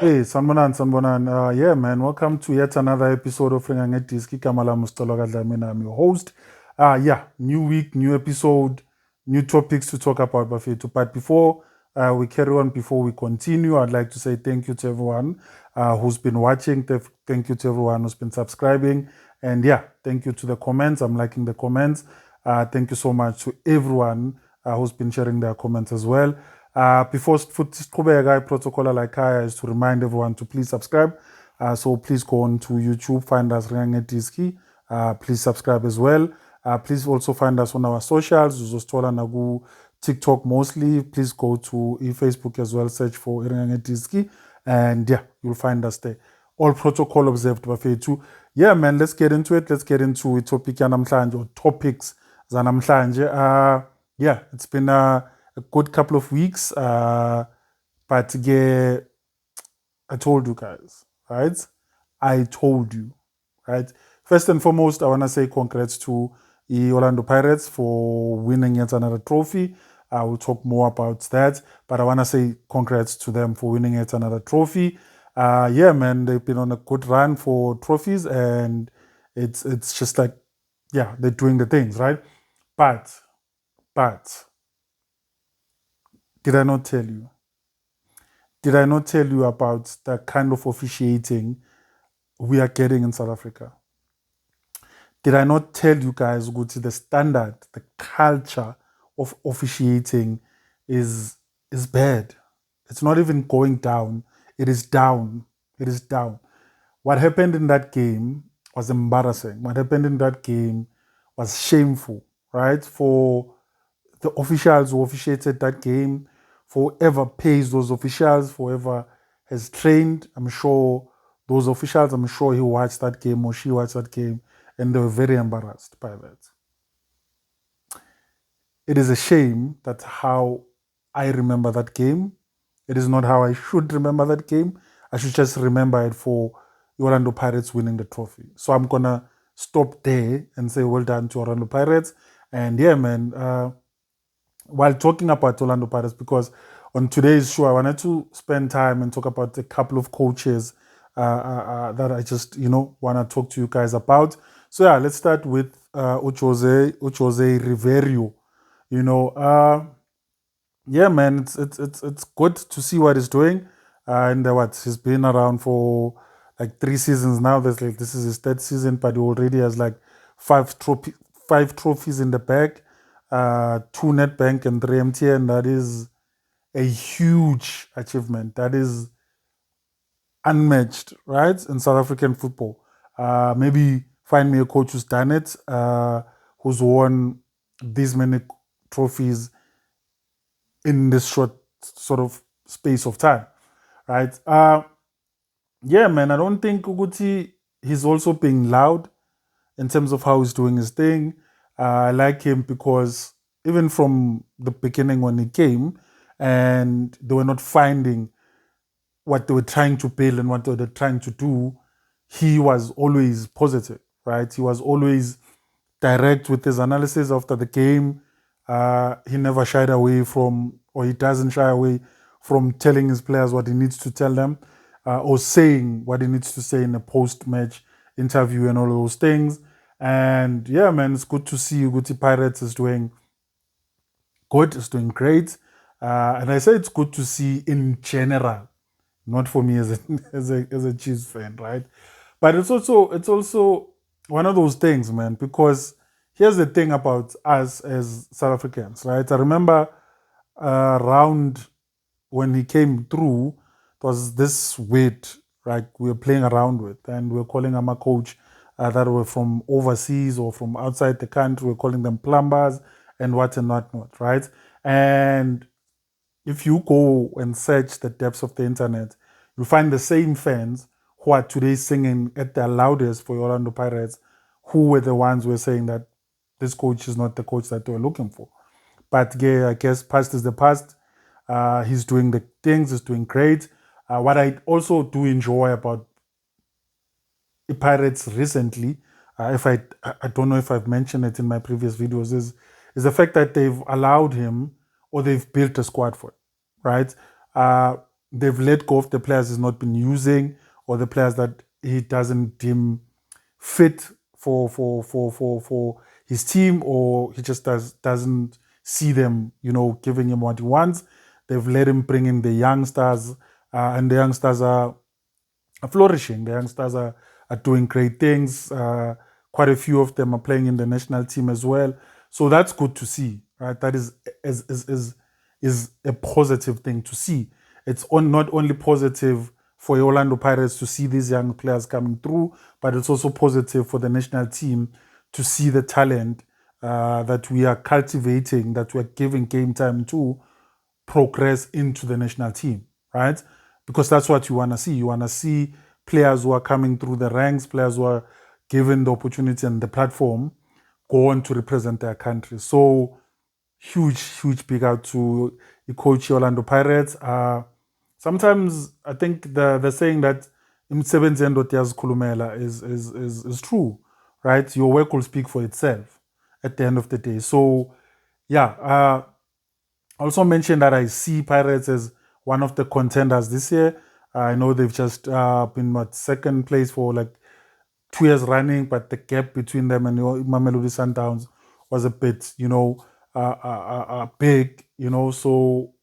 Hey, Sanbonan. Yeah, man. Welcome to yet another episode of Ringa Diski. Kamala Mustalogadlamina. I'm your host. Yeah, new week, new episode, new topics to talk about, Bafetu. But before we carry on, before we continue, I'd like to say thank you to everyone who's been watching. Thank you to everyone who's been subscribing. And yeah, thank you to the comments. I'm liking the comments. Thank you so much to everyone who's been sharing their comments as well. Before Skubega protocol like I is to remind everyone to please subscribe. So please go on to YouTube, find us Ringa Diski. Please subscribe as well. Please also find us on our socials, Zostola Nagu, TikTok mostly. Please go to Facebook as well, search for Ringa Diski. And yeah, you'll find us there. All protocol observed Bafetu. Yeah, man, let's get into it. Let's get into it. Topic yanamhlanje or topics zanamhlanje. Yeah, it's been a good couple of weeks. But yeah, I told you guys, right? I told you, right? First and foremost, I want to say congrats to the Orlando Pirates for winning yet another trophy. I will talk more about that, but I want to say congrats to them for winning yet another trophy. Yeah, man, they've been on a good run for trophies, and it's just like, yeah, they're doing the things, right? But did I not tell you? Did I not tell you about the kind of officiating we are getting in South Africa? Did I not tell you guys the standard, the culture of officiating is bad? It's not even going down. It is down. It is down. What happened in that game was embarrassing. What happened in that game was shameful, right? For the officials who officiated that game, for whoever pays those officials, for whoever has trained, I'm sure those officials, I'm sure he watched that game or she watched that game, and they were very embarrassed by that. It is a shame that how I remember that game. It is not how I should remember that game. I should just remember it for Orlando Pirates winning the trophy. So I'm gonna stop there and say well done to Orlando Pirates. And yeah, man, while talking about Orlando Pirates, because on today's show I wanted to spend time and talk about a couple of coaches that I just want to talk to you guys about. So yeah, let's start with Jose Riveiro. Yeah, man, it's good to see what he's doing. And he's been around for like 3 seasons now. This is his third season, but he already has like five trophies in the bag, 2 Nedbank and 3 MTN. That is a huge achievement. That is unmatched, right, in South African football. Maybe find me a coach who's done it, who's won these many trophies in this short sort of space of time, right? Yeah, man, I don't think Uguti, he's also being loud in terms of how he's doing his thing. I like him because even from the beginning when he came and they were not finding what they were trying to build and what they were trying to do, he was always positive, right? He was always direct with his analysis after the game. He never shied away from, or he doesn't shy away from telling his players what he needs to tell them, or saying what he needs to say in a post-match interview and all those things. And yeah, man, it's good to see Uguti Pirates is doing good, is doing great. And I say it's good to see in general, not for me as a as a Chiefs fan, right? But it's also one of those things, man, because here's the thing about us as South Africans, right? I remember around when he came through, it was this weight, like we were playing around with, and we were calling him a coach that were from overseas or from outside the country. We're calling them plumbers and what and whatnot, right? And if you go and search the depths of the internet, you'll find the same fans who are today singing at their loudest for Orlando Pirates, who were the ones who were saying that this coach is not the coach that they were looking for. But yeah, I guess past is the past. He's doing the things, he's doing great. What I also do enjoy about the Pirates recently, if I don't know if I've mentioned it in my previous videos, is the fact that they've allowed him or they've built a squad for it, right? they've let go of the players he's not been using, or the players that he doesn't deem fit for his team, or he just doesn't see them, giving him what he wants. They've let him bring in the youngsters, and the youngsters are flourishing. The youngsters are doing great things. Quite a few of them are playing in the national team as well. So that's good to see, right? That is a positive thing to see. It's not only positive for Orlando Pirates to see these young players coming through, but it's also positive for the national team to see the talent that we are cultivating, that we're giving game time to, progress into the national team, right? Because that's what you want to see. You want to see players who are coming through the ranks, players who are given the opportunity and the platform, go on to represent their country. So huge big out to the coach Orlando Pirates. Sometimes I think the saying that imsebenzi endoda iyazikhulumela is true, right? Your work will speak for itself at the end of the day. So yeah, I also mentioned that I see Pirates as one of the contenders this year. I know they've just been second place for like 2 years running, but the gap between them and Mamelodi Sundowns was a bit, big, So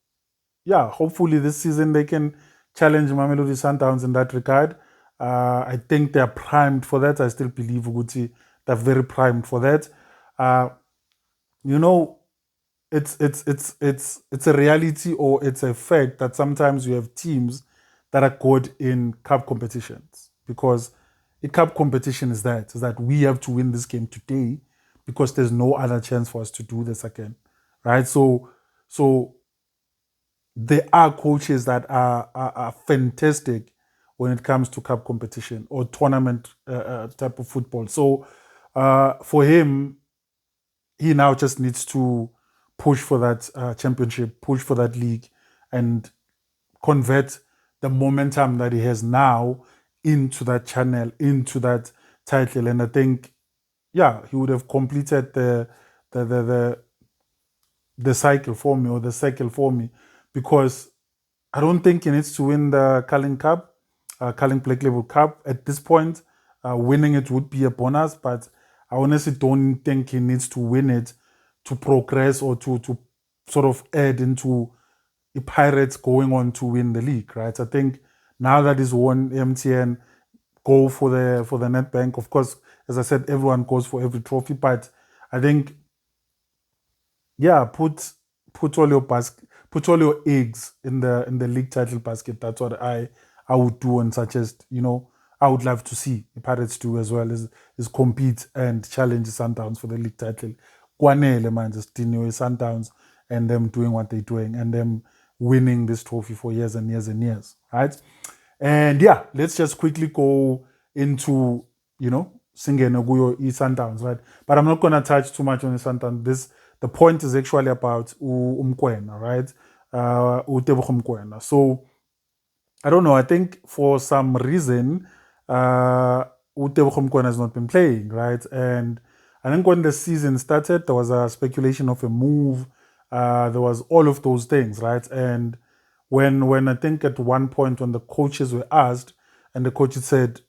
yeah, hopefully this season they can challenge Mamelodi Sundowns in that regard. I think they're primed for that. I still believe Uguti, they're very primed for that. You know, it's a reality, or it's a fact that sometimes you have teams that are good in cup competitions, because a cup competition is that we have to win this game today because there's no other chance for us to do this again, right? So there are coaches that are fantastic when it comes to cup competition or tournament type of football. So for him, he now just needs to push for that championship, push for that league, and convert the momentum that he has now into that channel, into that title. And I think, yeah, he would have completed the the the, the cycle for me, or the cycle for me, because I don't think he needs to win the Carling Cup, Carling Black Label Cup at this point. Winning it would be a bonus, but I honestly don't think he needs to win it to progress, or to sort of add into the Pirates going on to win the league, right? I think now that he's won MTN, go for the Nedbank. Of course, as I said, everyone goes for every trophy, but I think, yeah, put all your put all your eggs in the league title basket. That's what I would do, and suggest, I would love to see the Pirates do as well, is compete and challenge the Sundowns for the league title. Kwanele man, just Sundowns and them doing what they're doing, and them winning this trophy for years and years and years, right? And yeah, let's just quickly go into, Singene Guyo Sundowns, right? But I'm not gonna touch too much on the Sundowns. The point is actually about Umkwena, right? Utebogo Mkwena. So I don't know. I think for some reason, Utebogo Mkwena has not been playing, right? And I think when the season started, there was a speculation of a move. There was all of those things, right? And when I think at one point when the coaches were asked, and the coaches said,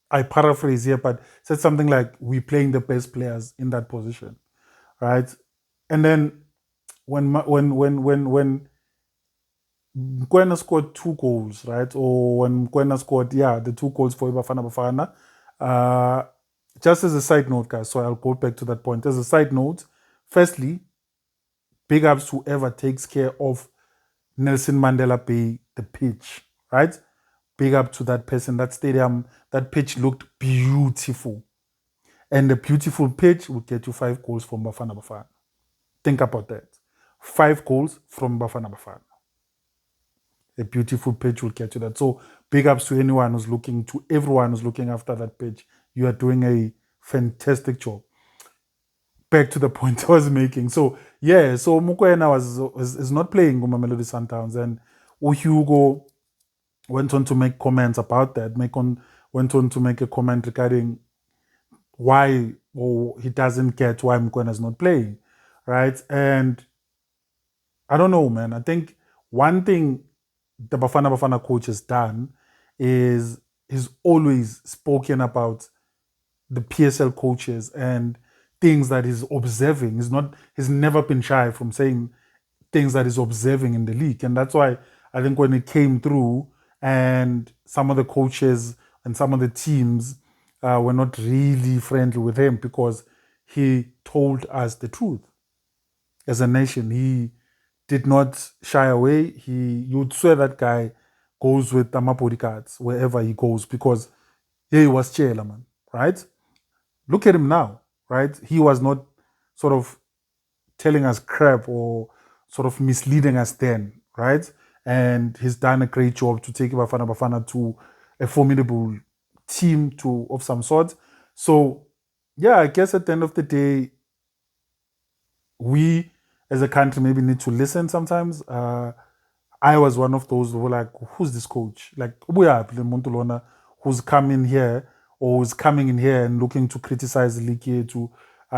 I paraphrase here, but said something like, "We're playing the best players in that position," right? And then when Mkwena scored 2 goals, right? Or when Mkwena scored, yeah, the 2 goals for Bafana Bafana. Just as a side note, guys, so I'll go back to that point. As a side note, firstly, big ups to whoever takes care of Nelson Mandela Bay, the pitch, right? Big up to that person, that stadium, that pitch looked beautiful. And the beautiful pitch will get you 5 goals from Bafana Bafana. Think about that. 5 goals from Bafana Bafana. A beautiful pitch will get you that. So big ups to everyone who's looking after that pitch. You are doing a fantastic job. Back to the point I was making. So yeah, so Mukwena is not playing Mamelodi Sundowns, and Hugo went on to make comments about that. Went on to make a comment regarding why, or he doesn't get why Mukwena is not playing, right? And I don't know, man. I think one thing the Bafana coach has done is he's always spoken about the PSL coaches and things that he's observing. He's never been shy from saying things that he's observing in the league. And that's why I think when it came through and some of the coaches and some of the teams were not really friendly with him because he told us the truth as a nation. He did not shy away. You'd swear that guy goes with Amapodi cards wherever he goes because he was Chela, man, right? Look at him now, right? He was not sort of telling us crap or sort of misleading us then, right? And he's done a great job to take Bafana to a formidable team of some sort. So, yeah, I guess at the end of the day, we as a country maybe need to listen sometimes. I was one of those who were like, who's this coach? Like, Montolona, who's coming here or who's coming in here and looking to criticize the league here,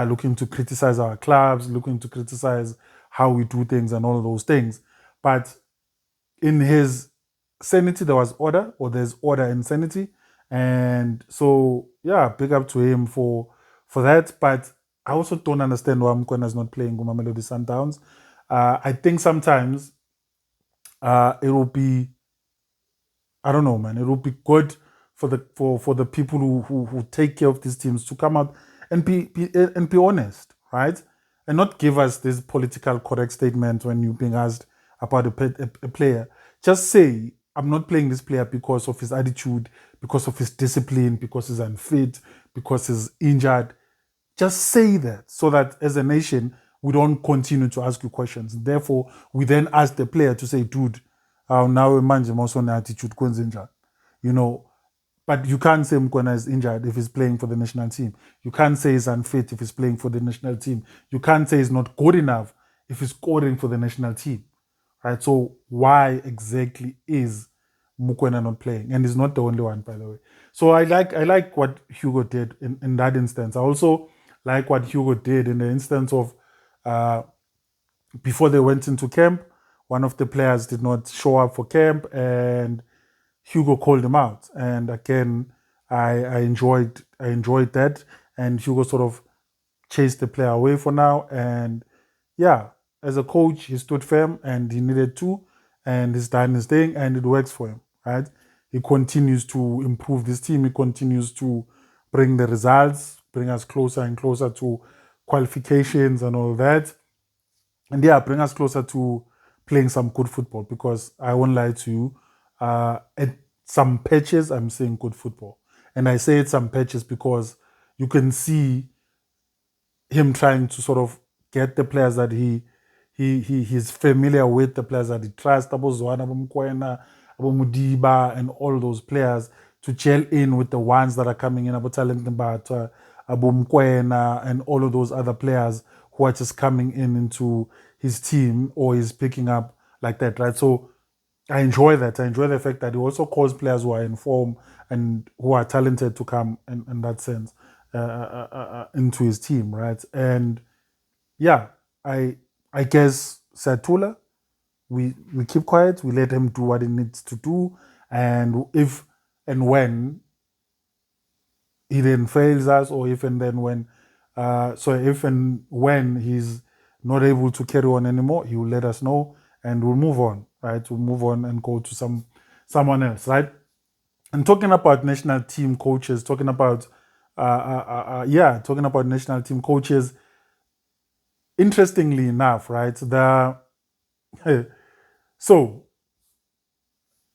looking to criticize our clubs, looking to criticize how we do things and all of those things. But in his sanity, there was order, or there's order in sanity. And so, yeah, big up to him for that. But I also don't understand why Mkwena is not playing Mamelodi Sundowns. I think sometimes it will be, I don't know, man. It will be good for the people who take care of these teams to come out and be honest, right? And not give us this political correct statement when you're being asked about a player. Just say, I'm not playing this player because of his attitude, because of his discipline, because he's unfit, because he's injured. Just say that so that as a nation, we don't continue to ask you questions. Therefore, we then ask the player to say, dude, now manje also an attitude kwenze injured. You know, but you can't say Mkwena is injured if he's playing for the national team. You can't say he's unfit if he's playing for the national team. You can't say he's not good enough if he's scoring for the national team. Right? So why exactly is Mukwena not playing? And he's not the only one, by the way. So I like what Hugo did in that instance. I also like what Hugo did in the instance of before they went into camp, one of the players did not show up for camp and Hugo called him out. And again, I enjoyed that. And Hugo sort of chased the player away for now. And yeah, as a coach, he stood firm and he needed to, and he's done his thing and it works for him, right? He continues to improve this team. He continues to bring the results, bring us closer and closer to qualifications and all that. And yeah, bring us closer to playing some good football because I won't lie to you. At some patches, I'm seeing good football. And I say it some patches because you can see him trying to sort of get the players that he's familiar with, the players that he trusts, Abo Zwana, Abo Mkwena, Abo Mudiba, and all those players to gel in with the ones that are coming in, Abo Talent Mbata, Abo Mkwena, and all of those other players who are just coming into his team or he's picking up like that, right? So I enjoy that. I enjoy the fact that he also calls players who are in form and who are talented to come in that sense into his team, right? And yeah, I guess Satula, we keep quiet, we let him do what he needs to do, and if and when he then fails us, or if and then when, if and when he's not able to carry on anymore, he will let us know, and we'll move on, right? We'll move on and go to someone else, right? And talking about national team coaches, talking about talking about national team coaches. Interestingly enough, right? So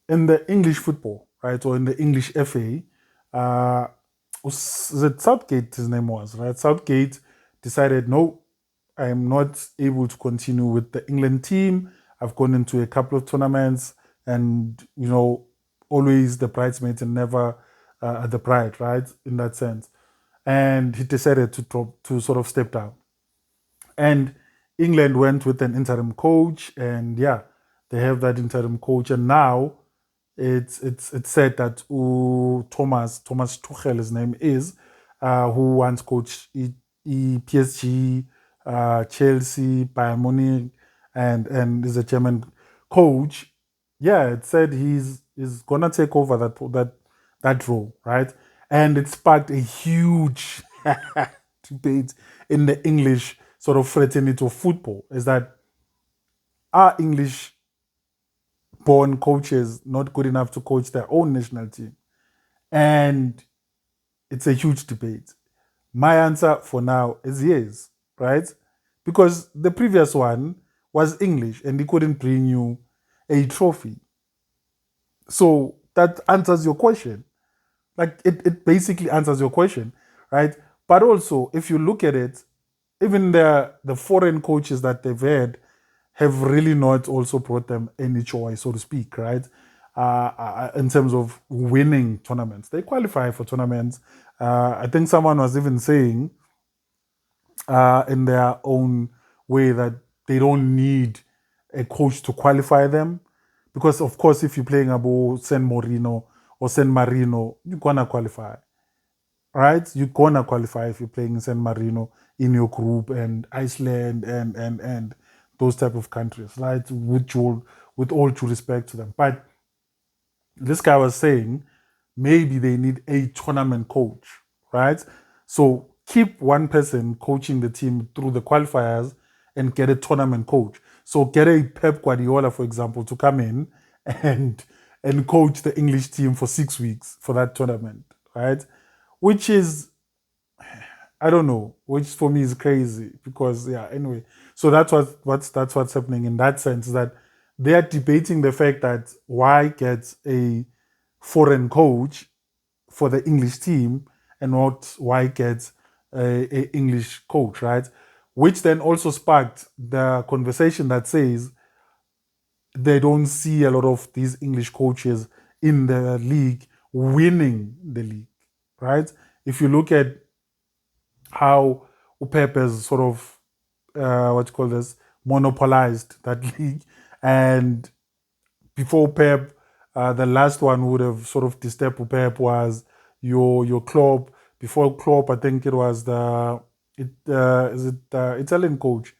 in the English football, right, or in the English FA, that Southgate, his name was, right? Southgate decided, no, I'm not able to continue with the England team. I've gone into a couple of tournaments, and always the bridesmaid and never the bride, right? In that sense, and he decided to sort of step down. And England went with an interim coach, and yeah, they have that interim coach, and now it's said that Thomas Tuchel, his name is, who once coached PSG, Chelsea, Bayern Munich, and is a German coach. Yeah, it said he's gonna take over that role, right? And it sparked a huge debate in the English sort of fraternity of football. Is that are English born coaches not good enough to coach their own national team? And it's a huge debate. My answer for now is yes, right? Because the previous one was English and he couldn't bring you a trophy. So that answers your question. Like it basically answers your question, right? But also, if you look at it, even the foreign coaches that they've had have really not also brought them any joy, so to speak, right? In terms of winning tournaments, they qualify for tournaments. I think someone was even saying in their own way that they don't need a coach to qualify them. Because, of course, if you're playing about San Marino or San Marino, you're going to qualify, right? You're going to qualify if you're playing in San Marino in your group and Iceland and those type of countries, right? With all due respect to them. But this guy was saying maybe they need a tournament coach, right? So keep one person coaching the team through the qualifiers and get a tournament coach. So get a Pep Guardiola, for example, to come in and and coach the English team for 6 weeks for that tournament, right? Which is I don't know, which for me is crazy because yeah. Anyway, so that's what's happening in that sense that they are debating the fact that why get a foreign coach for the English team and not why get a English coach, right? Which then also sparked the conversation that says they don't see a lot of these English coaches in the league winning the league, right? If you look at how Pep has sort of what you call this monopolized that league, and before Pep, the last one who would have sort of disturbed Pep was your Klopp. Before Klopp, I think it was the Italian coach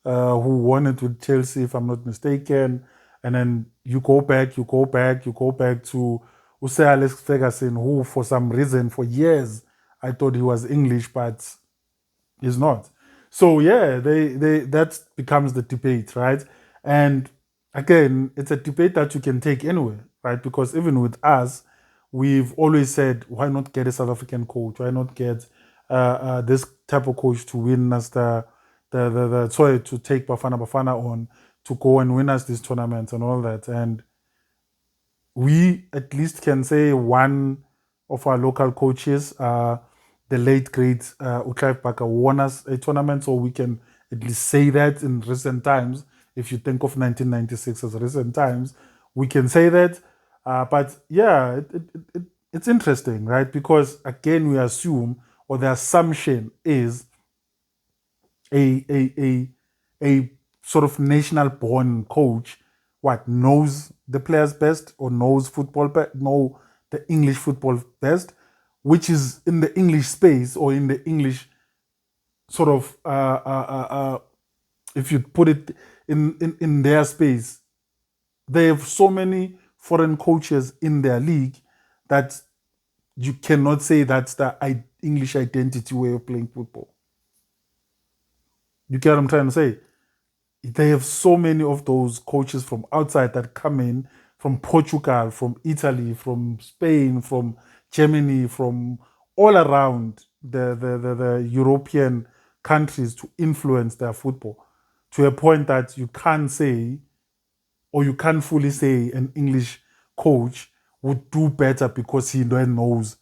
who won it with Chelsea, if I'm not mistaken. And then you go back to Sir Alex Ferguson, who for some reason for years I thought he was English, but is not. So yeah, they that becomes the debate, right? And again, it's a debate that you can take anywhere, right? Because even with us, we've always said, why not get a South African coach? Why not get this type of coach to win us the sorry to take Bafana on to go and win us these tournaments and all that. And we at least can say one of our local coaches, the late great Clive Parker, won us a tournament, so we can at least say that in recent times. If you think of 1996 as recent times, we can say that. But yeah, it's interesting, right? Because again, we assume, or the assumption is, a sort of national born coach what knows the players best or knows football know the English football best, which is in the English space or in the English sort of if you put it in their space, they have so many foreign coaches in their league that you cannot say that's the English identity way of playing football. You get what I'm trying to say? They have so many of those coaches from outside that come in from Portugal, from Italy, from Spain, from Germany, from all around the European countries to influence their football to a point that you can't say or you can't fully say an English coach would do better because he then knows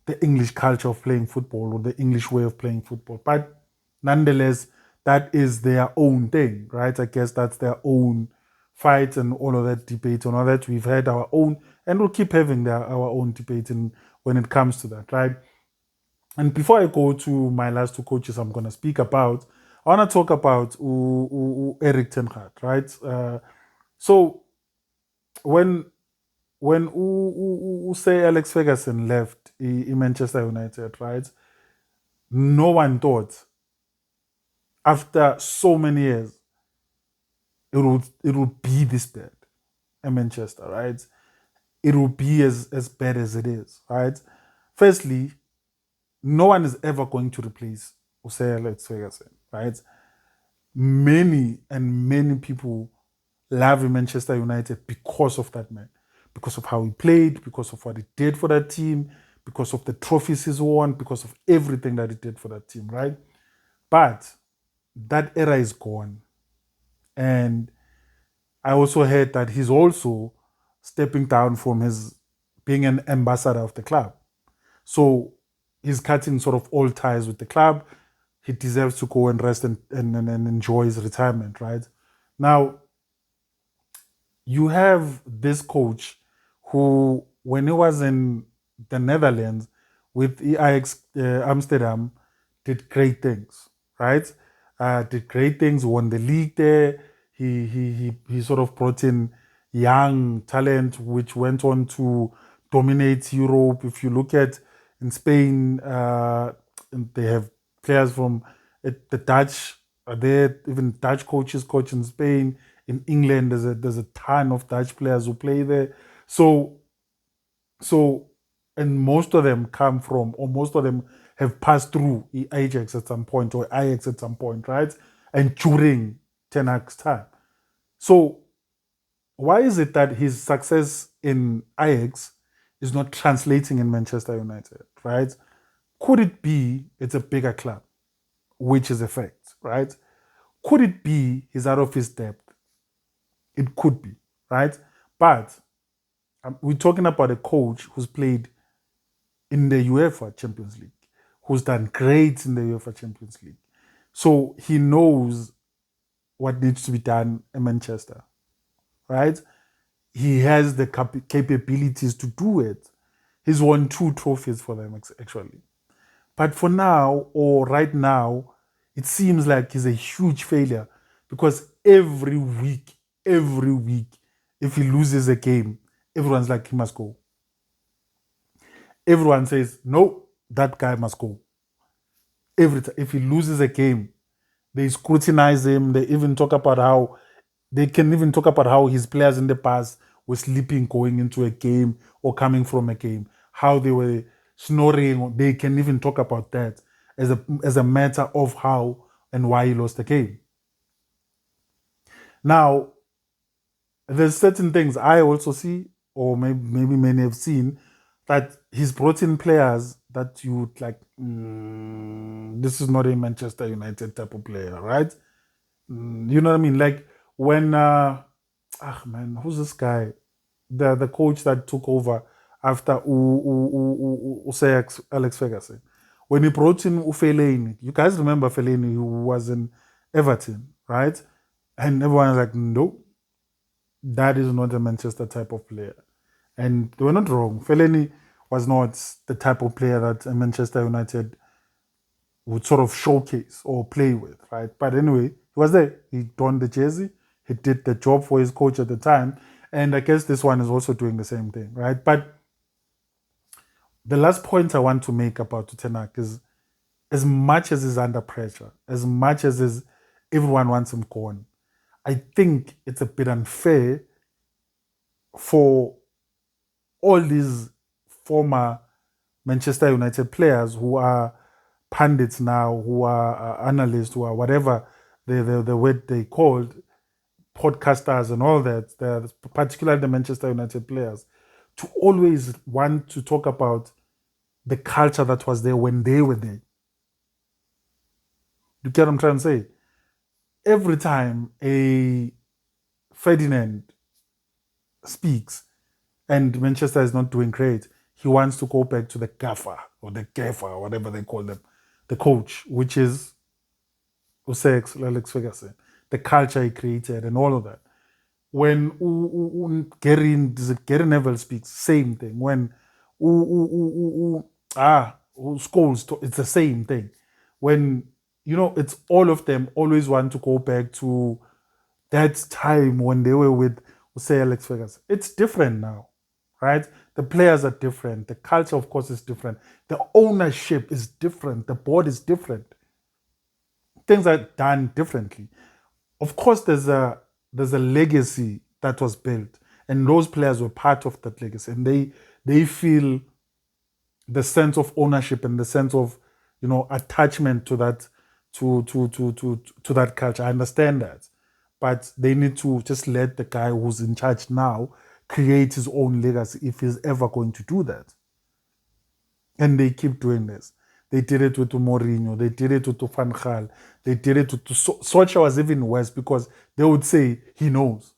the English culture of playing football or the English way of playing football. But nonetheless, that is their own thing, right? I guess that's their own fight and all of that debate and all that. We've had our own, and we'll keep having our own debate when it comes to that, right? And before I go to my last two coaches I'm going to speak about, I want to talk about Eric TenHug, right? So when say Alex Ferguson left in Manchester United, right? No one thought after so many years it would be this bad. in Manchester, right? It will be as bad as it is, right? Firstly, no one is ever going to replace Sir Alex Ferguson, right? Many people love Manchester United because of that man, because of how he played, because of what he did for that team, because of the trophies he's won, because of everything that he did for that team, right? But that era is gone. And I also heard that he's also stepping down from his being an ambassador of the club. So he's cutting sort of all ties with the club. He deserves to go and rest and enjoy his retirement, right? Now, you have this coach who, when he was in the Netherlands with Ajax Amsterdam, did great things, right? Did great things, won the league there. He sort of brought in young talent, which went on to dominate Europe. If you look at in Spain, they have players from the Dutch are there, even Dutch coaches coach in Spain. In England, there's a ton of Dutch players who play there. So and most of them come from, or most of them have passed through Ajax at some point, or Ajax at some point, right? And during TenHug's time. So why is it that his success in Ajax is not translating in Manchester United, right? Could it be it's a bigger club, which is a fact, right? Could it be he's out of his depth? It could be, right? But we're talking about a coach who's played in the UEFA Champions League, who's done great in the UEFA Champions League. So he knows what needs to be done in Manchester, right? He has the capabilities to do it. He's won 2 trophies for them, actually. But for now, or right now, it seems like he's a huge failure because every week, if he loses a game, everyone's like, he must go. Everyone says, no, that guy must go. Every time, if he loses a game, they scrutinize him. They can even talk about how his players in the past were sleeping going into a game or coming from a game, how they were snoring. They can even talk about that as a matter of how and why he lost the game. Now, there's certain things I also see, or maybe many have seen, that he's brought in players that you would like, this is not a Manchester United type of player, right? You know what I mean? Like when, who's this guy? The coach that took over after Alex Ferguson. When he brought in Fellaini, you guys remember Fellaini, who was in Everton, right? And everyone's like, no, that is not a Manchester type of player. And they were not wrong. Fellaini was not the type of player that Manchester United would sort of showcase or play with, right? But anyway, he was there. He donned the jersey. He did the job for his coach at the time. And I guess this one is also doing the same thing, right? But the last point I want to make about TenHug is, as much as he's under pressure, as much as everyone wants him gone, I think it's a bit unfair for all these former Manchester United players who are pundits now, who are analysts, who are whatever the word they called, podcasters and all that, particularly the Manchester United players, to always want to talk about the culture that was there when they were there. You get what I'm trying to say? Every time a Ferdinand speaks and Manchester is not doing great, he wants to go back to the gaffer or the gaffer, or whatever they call them, the coach, which is Alex Ferguson, the culture he created and all of that. When Gary Neville speaks, same thing. When Scholes, it's the same thing. When, it's all of them always want to go back to that time when they were with, say, Alex Ferguson. It's different now, right? The players are different. The culture, of course, is different. The ownership is different. The board is different. Things are done differently. Of course, there's a legacy that was built, And those players were part of that legacy, and they feel the sense of ownership and the sense of, attachment to that, to that culture. I understand that, but they need to just let the guy who's in charge now create his own legacy if he's ever going to do that. And they keep doing this. They did it with Mourinho. They did it with Van Gaal. They did it with Solskjaer was even worse because they would say he knows.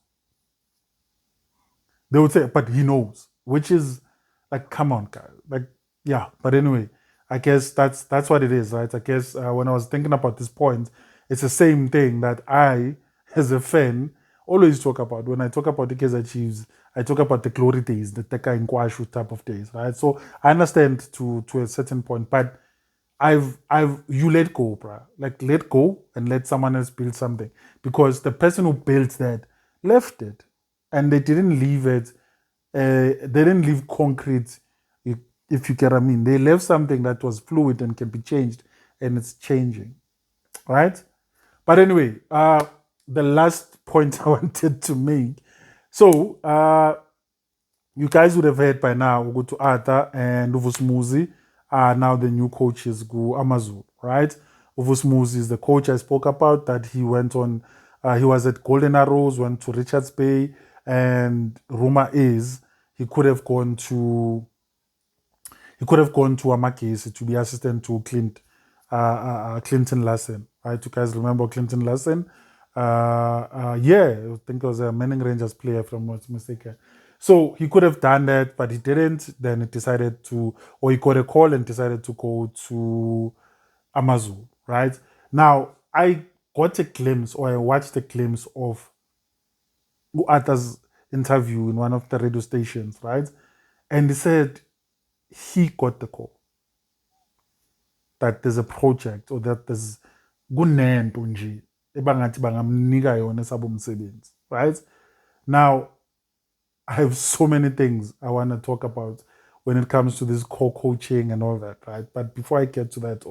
They would say, but he knows, which is like, come on, guys. Like, yeah. But anyway, I guess that's what it is, right? I guess when I was thinking about this point, it's the same thing that I, as a fan, always talk about. When I talk about the Kaizer Chiefs, I talk about the glory days, the Teka and Kwashu type of days, right? So I understand to a certain point, but you let go, bruh. Like, let go and let someone else build something, because the person who built that left it, and they didn't leave it. They didn't leave concrete, if you get what I mean. They left something that was fluid and can be changed, and it's changing, right? But anyway, the last point I wanted to make. So, you guys would have heard by now, we go to Arthur and Uvusmuzi are now the new coaches, go Amazulu, right? Uvusmuzi is the coach I spoke about, that he went on, he was at Golden Arrows, went to Richards Bay, and rumor is he could have gone to Amakesi to be assistant to Clinton Larsen, right? You guys remember Clinton Larsen? Yeah, I think it was a Manning Rangers player, if I'm not mistaken. So he could have done that, but he didn't. Then he decided to, or he got a call and decided to go to Amazulu, right? Now, I got a glimpse, or I watched a glimpse of Arthur's interview in one of the radio stations, right? And he said he got the call that there's a project, or that there's kunento nje ebangathi bangamnika yona esabo umsebenzi, right? Now, I have so many things I want to talk about when it comes to this co-coaching and all that, right? But before I get to that,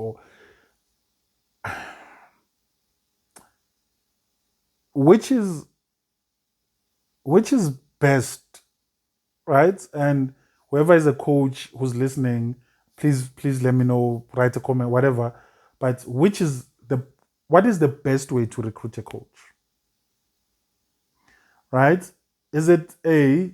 which is best, right? And whoever is a coach who's listening, please let me know, write a comment, whatever. But what is the best way to recruit a coach, right? Is it a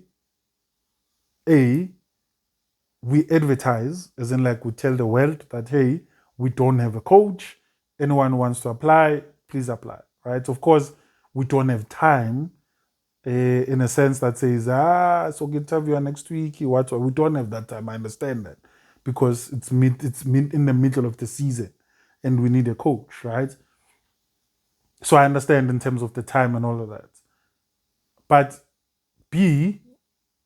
we advertise, as in like we tell the world that, hey, we don't have a coach. Anyone who wants to apply, please apply, right? Of course, we don't have time, in a sense that says, so get interview next week. What? We don't have that time. I understand that, because it's in the middle of the season, and we need a coach, right? So I understand in terms of the time and all of that. But B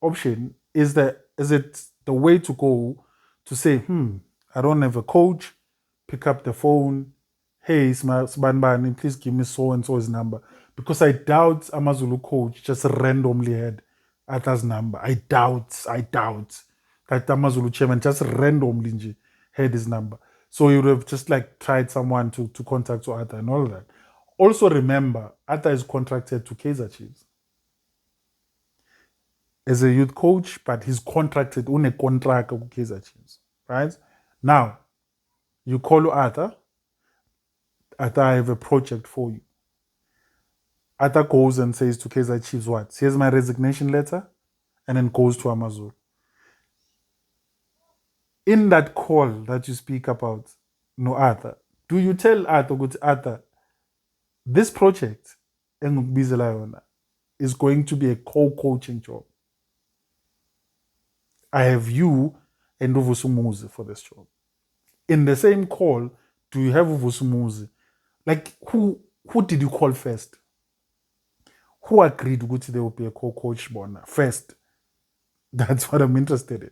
option is it the way to go to say, I don't have a coach, pick up the phone, hey, Sbanbani, please give me so and so's number. Because I doubt Amazulu coach just randomly had Arthur's number. I doubt that Amazulu chairman just randomly had his number. So he would have just like tried someone to contact Arthur and all that. Also remember, Arthur is contracted to Kaizer Chiefs as a youth coach, but he's contracted on a contract with Kaizer Chiefs, right? Now, you call Arthur, I have a project for you. Arthur goes and says to Kaizer Chiefs, what? Here's my resignation letter, and then goes to Amazulu. In that call that you speak about, no Arthur, do you tell Arthur, good Arthur, this project is going to be a co-coaching job. I have you and Uvusumuzi for this job. In the same call, do you have Uvusumuzi? Like, who did you call first? Who agreed that there will be a co-coach first? That's what I'm interested in.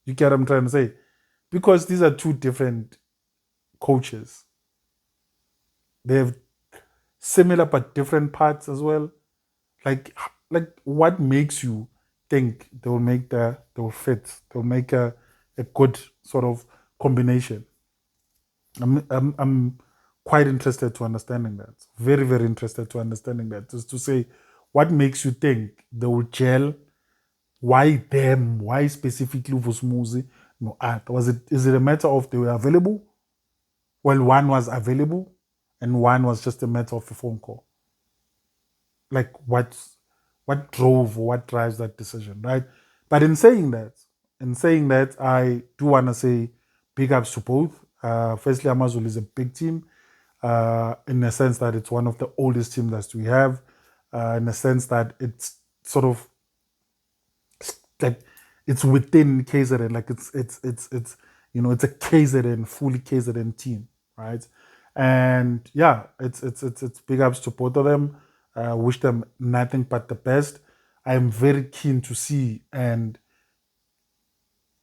You get what I'm trying to say? Because these are two different coaches. They have similar but different parts as well. Like what makes you think they will fit? They'll make a good sort of combination. I'm quite interested to understanding that. Very, very interested to understanding that. Just to say, what makes you think they will gel why them? Why specifically Vusmuzi? No, Art. Is it a matter of they were available? Well, one was available, and one was just a matter of a phone call. Like what drove or what drives that decision, right? But in saying that, I do want to say big ups to both. Firstly, Amazulu is a big team, in the sense that it's one of the oldest teams that we have, in the sense that it's sort of like it's within KZN, like it's it's a KZN, fully KZN team, right? And yeah, it's big ups to both of them. Wish them nothing but the best. I am very keen to see and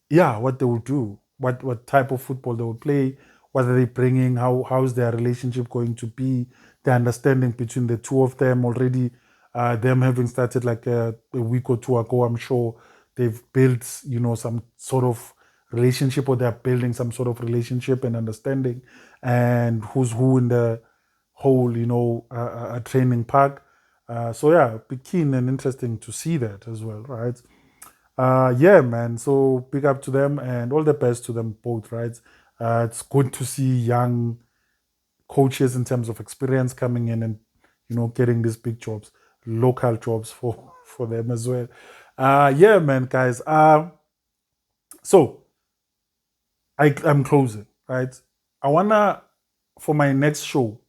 yeah, what they will do, what type of football they will play, what are they bringing, how's their relationship going to be, the understanding between the two of them already. Them having started like a week or two ago, I'm sure they've built some sort of relationship, or they're building some sort of relationship and understanding, and who's who in the whole training park. So yeah, be keen and interesting to see that as well, right? Yeah, man. So big up to them and all the best to them both, right? It's good to see young coaches in terms of experience coming in and getting these big jobs, local jobs for for them as well. Yeah, man, guys. So I'm closing, right? I wanna for my next show.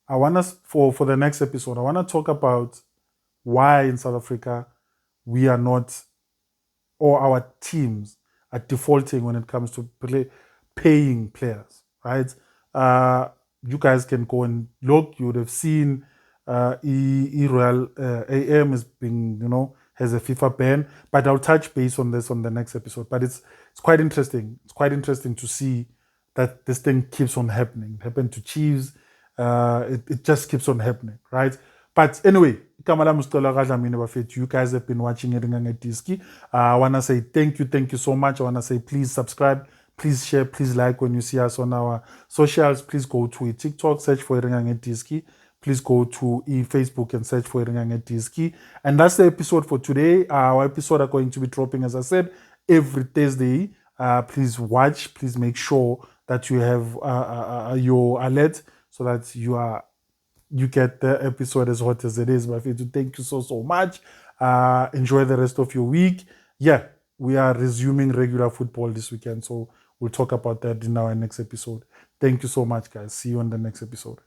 I wanna for the next episode. I wanna talk about why in South Africa we are not, or our teams are defaulting when it comes to paying players, right? You guys can go and look. You would have seen Royal AM is being, has a FIFA ban. But I'll touch base on this on the next episode. But it's quite interesting. It's quite interesting to see that this thing keeps on happening. It happened to Chiefs. It just keeps on happening, right? But anyway, you guys have been watching Ringa Diski. I want to say thank you so much. I want to say please subscribe, please share, please like when you see us on our socials. Please go to TikTok, search for Ringa Diski. Please go to Facebook and search for Ringa Diski. And that's the episode for today. Our episode are going to be dropping, as I said, every Thursday. Please watch. Please make sure that you have your alert so that you get the episode as hot as it is. But thank you so much. Enjoy the rest of your week. Yeah, we are resuming regular football this weekend, so we'll talk about that in our next episode. Thank you so much, guys. See you on the next episode.